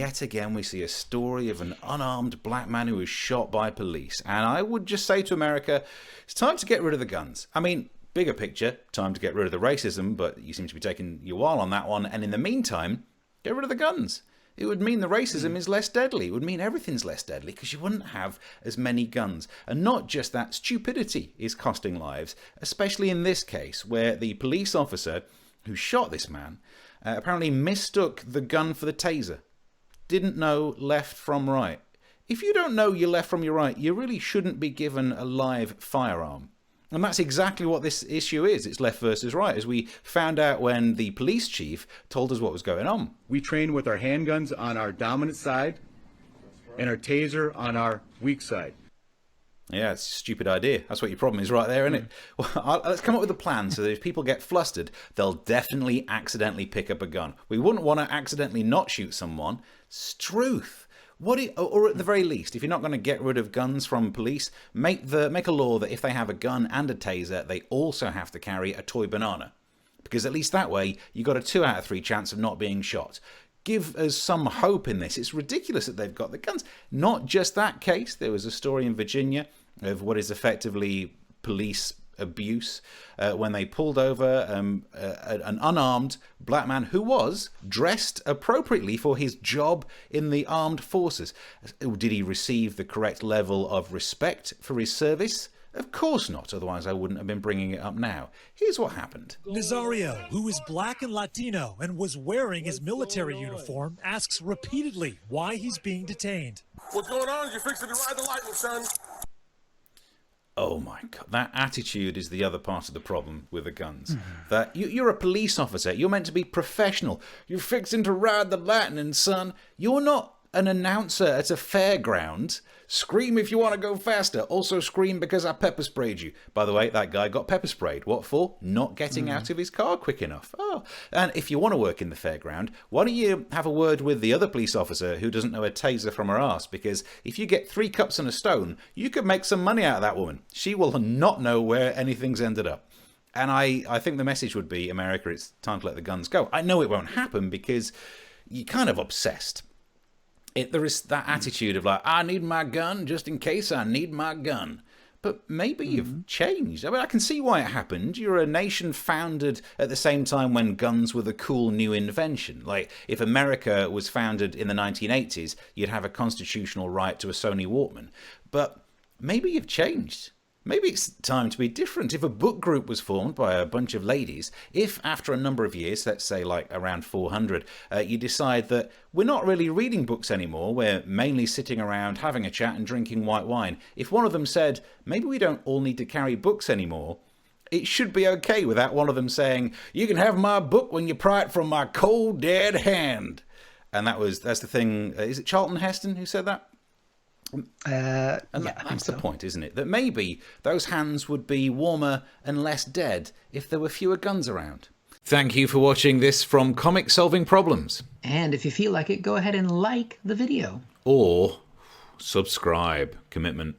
yet again we see a story of an unarmed black man who was shot by police. And I would just say to America, it's time to get rid of the guns. I mean, bigger picture, time to get rid of the racism, but you seem to be taking your while on that one. And in the meantime, get rid of the guns. It would mean the racism is less deadly. It would mean everything's less deadly because you wouldn't have as many guns. And not just that, stupidity is costing lives, especially in this case where the police officer who shot this man apparently mistook the gun for the taser. Didn't know left from right. If you don't know your left from your right, you really shouldn't be given a live firearm. And that's exactly what this issue is. It's left versus right, as we found out when the police chief told us what was going on. We train with our handguns on our dominant side and our taser on our weak side. Yeah, it's a stupid idea. That's what your problem is right there, isn't it? Well, let's come up with a plan so that if people get flustered, they'll definitely accidentally pick up a gun. We wouldn't want to accidentally not shoot someone. Struth. Or at the very least, if you're not going to get rid of guns from police, make a law that if they have a gun and a taser, they also have to carry a toy banana. Because at least that way, you've got a 2 out of 3 chance of not being shot. Give us some hope in this. It's ridiculous that they've got the guns. Not just that case. There was a story in Virginia of what is effectively police abuse when they pulled over an unarmed black man who was dressed appropriately for his job in the armed forces. Did he receive the correct level of respect for his service? Of course not, otherwise I wouldn't have been bringing it up now. Here's what happened. Nazario, who is black and Latino and was wearing his military uniform, asks repeatedly why he's being detained. What's going on? You're fixing to ride the lightning, son. Oh my God, that attitude is the other part of the problem with the guns. That you're a police officer, you're meant to be professional. You're fixing to ride the lightning, son. You're not an announcer at a fairground. Scream if you want to go faster. Also scream because I pepper sprayed you. By the way, that guy got pepper sprayed. What for? Not getting out of his car quick enough. Oh, and if you want to work in the fairground, why don't you have a word with the other police officer who doesn't know a taser from her ass? Because if you get 3 cups and a stone, you could make some money out of that woman. She will not know where anything's ended up. And I think the message would be, America, it's time to let the guns go. I know it won't happen because you're kind of obsessed. There is that attitude of like, I need my gun just in case I need my gun. But maybe you've changed. I mean, I can see why it happened. You're a nation founded at the same time when guns were the cool new invention. Like, if America was founded in the 1980s, you'd have a constitutional right to a Sony Walkman. But maybe you've changed. Maybe it's time to be different. If a book group was formed by a bunch of ladies, if after a number of years, let's say like around 400, you decide that we're not really reading books anymore, we're mainly sitting around having a chat and drinking white wine. If one of them said, maybe we don't all need to carry books anymore, it should be okay without one of them saying, you can have my book when you pry it from my cold dead hand. And that's the thing. Is it Charlton Heston who said that? That's the point, isn't it? That maybe those hands would be warmer and less dead if there were fewer guns around. Thank you for watching this from Comic Solving Problems. And if you feel like it, go ahead and like the video. Or subscribe. Commitment.